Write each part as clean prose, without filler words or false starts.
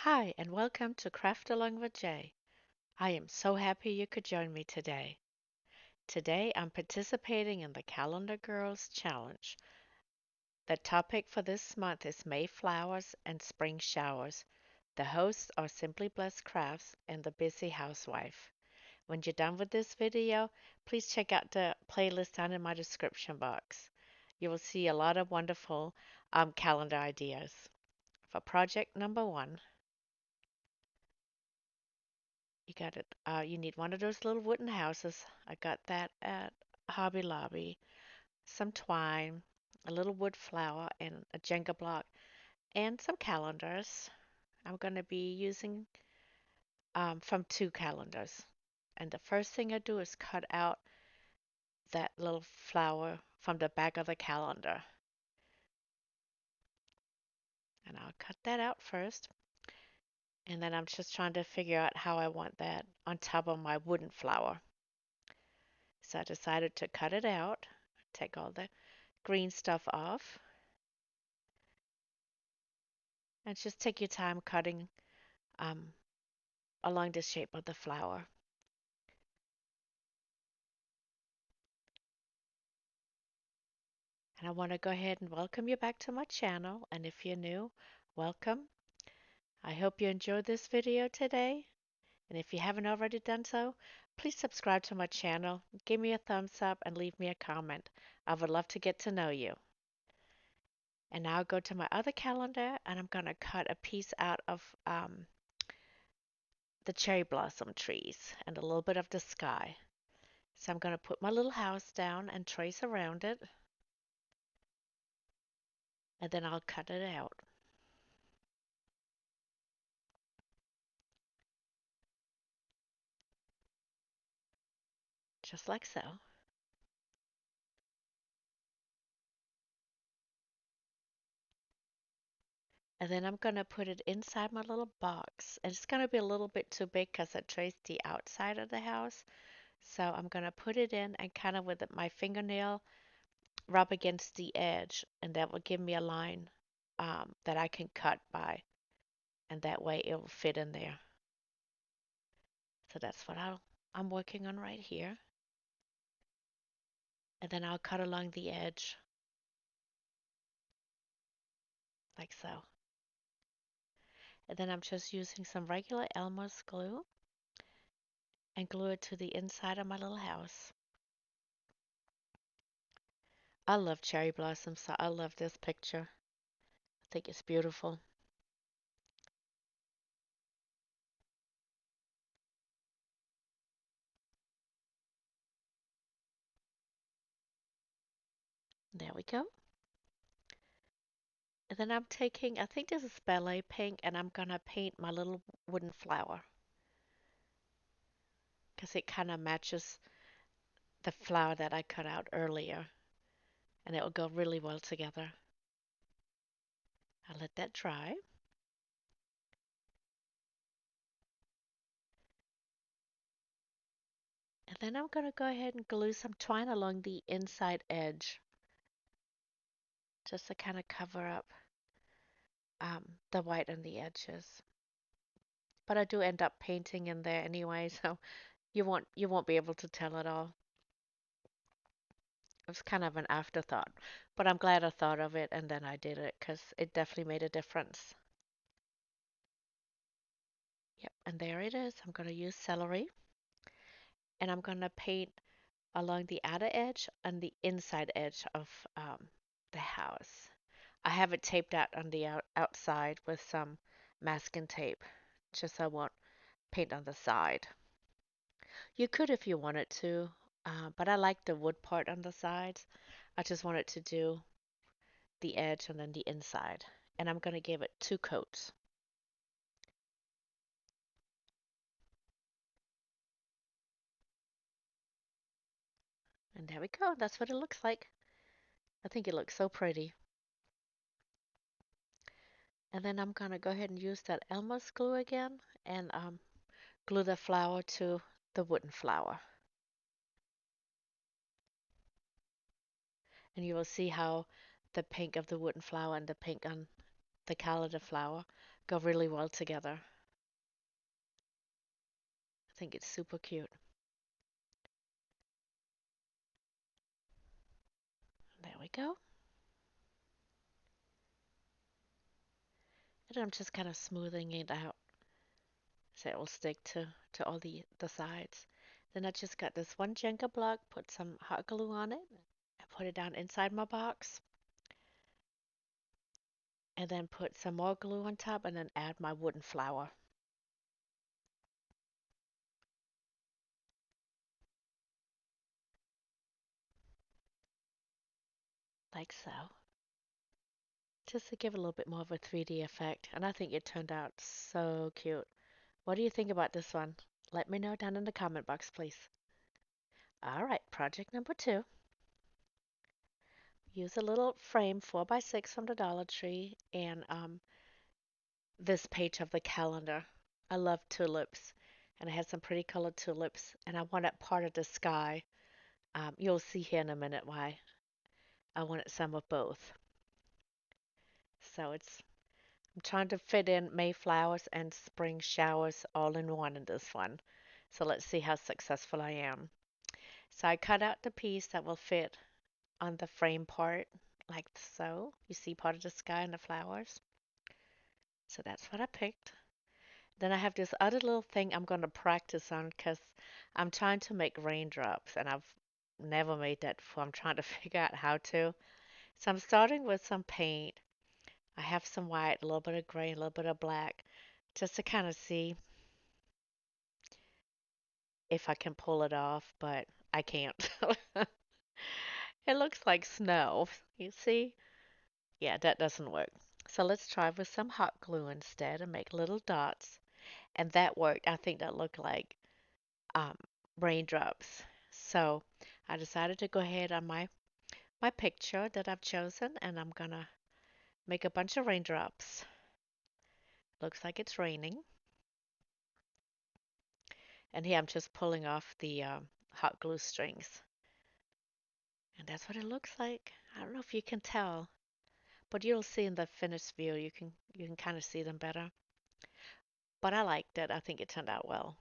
Hi, and welcome to Craft Along with Jay. I am so happy you could join me today. Today I'm participating in the Calendar Girls Challenge. The topic for this month is May flowers and spring showers. The hosts are Simply Blessed Crafts and the Busy Housewife. When you're done with this video, please check out the playlist down in my description box. You will see a lot of wonderful calendar ideas. For project number one, you got it. You need one of those little wooden houses. I got that at Hobby Lobby. Some twine, a little wood flower, and a Jenga block, and some calendars. I'm going to be using from two calendars. And the first thing I do is cut out that little flower from the back of the calendar. And I'll cut that out first. And then I'm just trying to figure out how I want that on top of my wooden flower. So I decided to cut it out, take all the green stuff off, and just take your time cutting um, along the shape of the flower. And I want to go ahead and welcome you back to my channel. And if you're new, welcome. I hope you enjoyed this video today. And if you haven't already done so, please subscribe to my channel, give me a thumbs up, and leave me a comment. I would love to get to know you. And now I'll go to my other calendar and I'm going to cut a piece out of the cherry blossom trees and a little bit of the sky. So I'm going to put my little house down and trace around it, and then I'll cut it out. Just like so. And then I'm going to put it inside my little box. And it's going to be a little bit too big because I traced the outside of the house. So I'm going to put it in and kind of with my fingernail rub against the edge. And that will give me a line that I can cut by. And that way it will fit in there. So that's what I'm working on right here. And then I'll cut along the edge like so. And then I'm just using some regular Elmer's glue and glue it to the inside of my little house. I love cherry blossoms, so I love this picture. I think it's beautiful. There we go. And then I'm taking, I think this is ballet pink, and I'm gonna paint my little wooden flower because it kind of matches the flower that I cut out earlier, and it will go really well together. I'll let that dry. And then I'm gonna go ahead and glue some twine along the inside edge just to kind of cover up the white on the edges. But I do end up painting in there anyway, so you won't be able to tell at all. It was kind of an afterthought, but I'm glad I thought of it and then I did it because it definitely made a difference. Yep, and there it is. I'm going to use celery and I'm going to paint along the outer edge and the inside edge of the house. I have it taped out on the outside with some masking tape, just so I won't paint on the side. You could if you wanted to, but I like the wood part on the sides. I just wanted to do the edge and then the inside. And I'm going to give it two coats. And there we go. That's what it looks like. I think it looks so pretty. And then I'm going to go ahead and use that Elmer's glue again and glue the flower to the wooden flower. And you will see how the pink of the wooden flower and the pink on the calendar flower go really well together. I think it's super cute. There we go. And I'm just kind of smoothing it out so it will stick to all the sides. Then I just got this one Jenga block, put some hot glue on it, and put it down inside my box, and then put some more glue on top, and then add my wooden flower, like so, just to give a little bit more of a 3D effect. And I think it turned out so cute. What do you think about this one? Let me know down in the comment box, please. All right, project number two. Use a little frame 4x6 from the Dollar Tree and this page of the calendar. I love tulips, and it has some pretty colored tulips, and I wanted part of the sky. You'll see here in a minute why I wanted some of both. So I'm trying to fit in Mayflowers and spring showers all in one in this one. So let's see how successful I am. So I cut out the piece that will fit on the frame part, like so. You see part of the sky and the flowers. So that's what I picked. Then I have this other little thing I'm going to practice on because I'm trying to make raindrops and I've never made that before. I'm trying to figure out how to. So I'm starting with some paint. I have some white, a little bit of gray, a little bit of black, just to kind of see if I can pull it off, but I can't. It looks like snow. You see? Yeah, that doesn't work. So let's try with some hot glue instead and make little dots. And that worked. I think that looked like um, raindrops. So I decided to go ahead on my picture that I've chosen and I'm gonna make a bunch of raindrops. Looks like it's raining. And here I'm just pulling off the hot glue strings. And that's what it looks like. I don't know if you can tell, but you'll see in the finished view you can kind of see them better. But I liked it. I think it turned out well.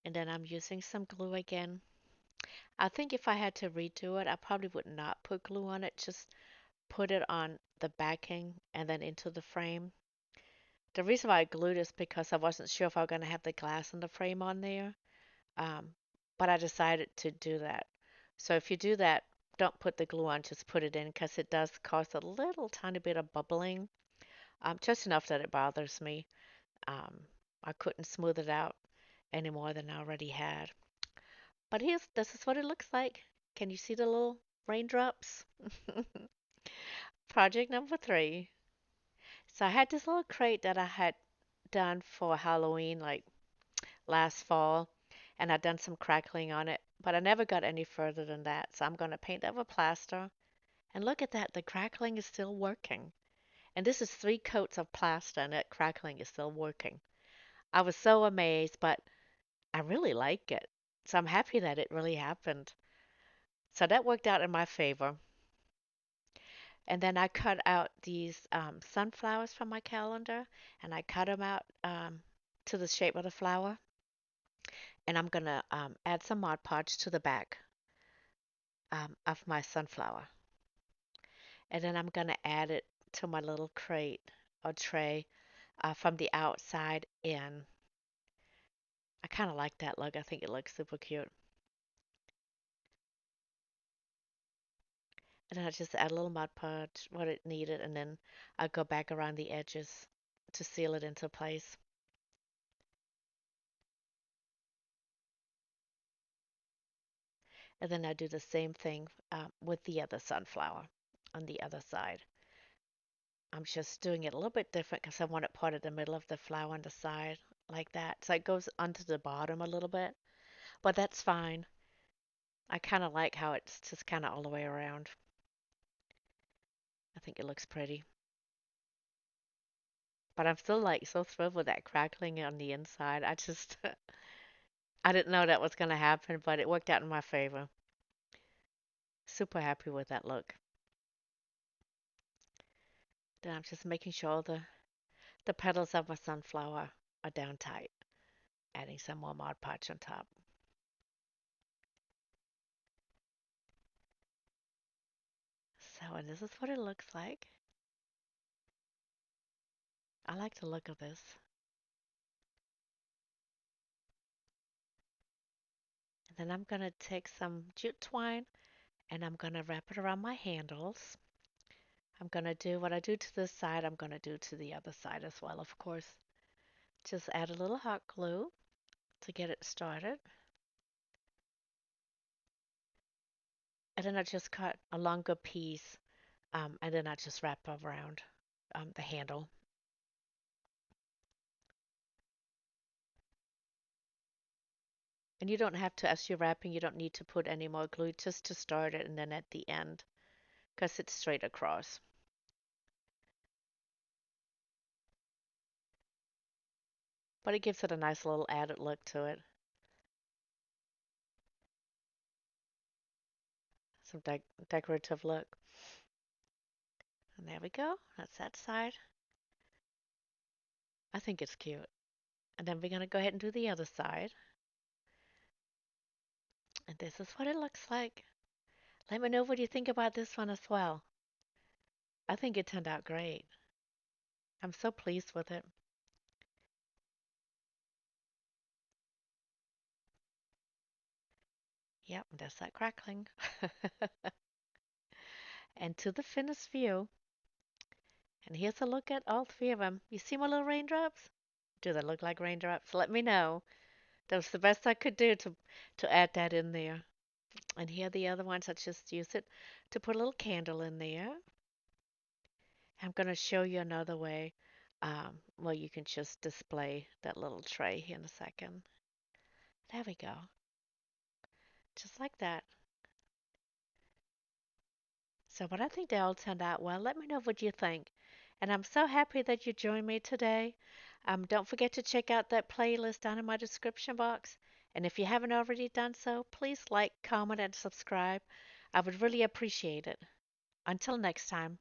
And then I'm using some glue again. I think if I had to redo it, I probably would not put glue on it, just put it on the backing and then into the frame. The reason why I glued is because I wasn't sure if I was going to have the glass in the frame on there. Um, but I decided to do that. So if you do that, don't put the glue on, just put it in because it does cause a little tiny bit of bubbling, just enough that it bothers me. Um, I couldn't smooth it out any more than I already had. But this is what it looks like. Can you see the little raindrops? Project number three. So I had this little crate that I had done for Halloween, like last fall, and I'd done some crackling on it, but I never got any further than that. So I'm going to paint over plaster. And look at that, the crackling is still working. And this is 3 coats of plaster, and that crackling is still working. I was so amazed, but I really like it. So I'm happy that it really happened. So that worked out in my favor. And then I cut out these sunflowers from my calendar, and I cut them out to the shape of the flower. And I'm gonna add some Mod Podge to the back of my sunflower. And then I'm gonna add it to my little crate or tray from the outside in. I kind of like that look. I think it looks super cute. And then I just add a little Mod Podge, what it needed, and then I go back around the edges to seal it into place. And then I do the same thing with the other sunflower on the other side. I'm just doing it a little bit different because I want it part of the middle of the flower on the side like that. So it goes onto the bottom a little bit, but that's fine. I kind of like how it's just kind of all the way around. I think it looks pretty. But I'm still like so thrilled with that crackling on the inside. I just, I didn't know that was going to happen, but it worked out in my favor. Super happy with that look. Then I'm just making sure the petals of my sunflower are down tight. Adding some more Mod Podge on top. So, and this is what it looks like. I like the look of this. And then I'm going to take some jute twine and I'm going to wrap it around my handles. I'm going to do what I do to this side, I'm going to do to the other side as well, of course. Just add a little hot glue to get it started. And then I just cut a longer piece and then I just wrap around the handle. And you don't have to, as you're wrapping, you don't need to put any more glue just to start it and then at the end, because it's straight across. But it gives it a nice little added look to it. Some decorative look. And there we go. That's that side. I think it's cute. And then we're going to go ahead and do the other side. And this is what it looks like. Let me know what you think about this one as well. I think it turned out great. I'm so pleased with it. Yep, that's that crackling. And to the finished view. And here's a look at all three of them. You see my little raindrops? Do they look like raindrops? Let me know. That was the best I could do to add that in there. And here are the other ones. I just use it to put a little candle in there. I'm going to show you another way where you can just display that little tray here in a second. There we go. Just like that. So, but I think they all turned out well. Let me know what you think. And I'm so happy that you joined me today. Don't forget to check out that playlist down in my description box. And if you haven't already done so, please like, comment, and subscribe. I would really appreciate it. Until next time.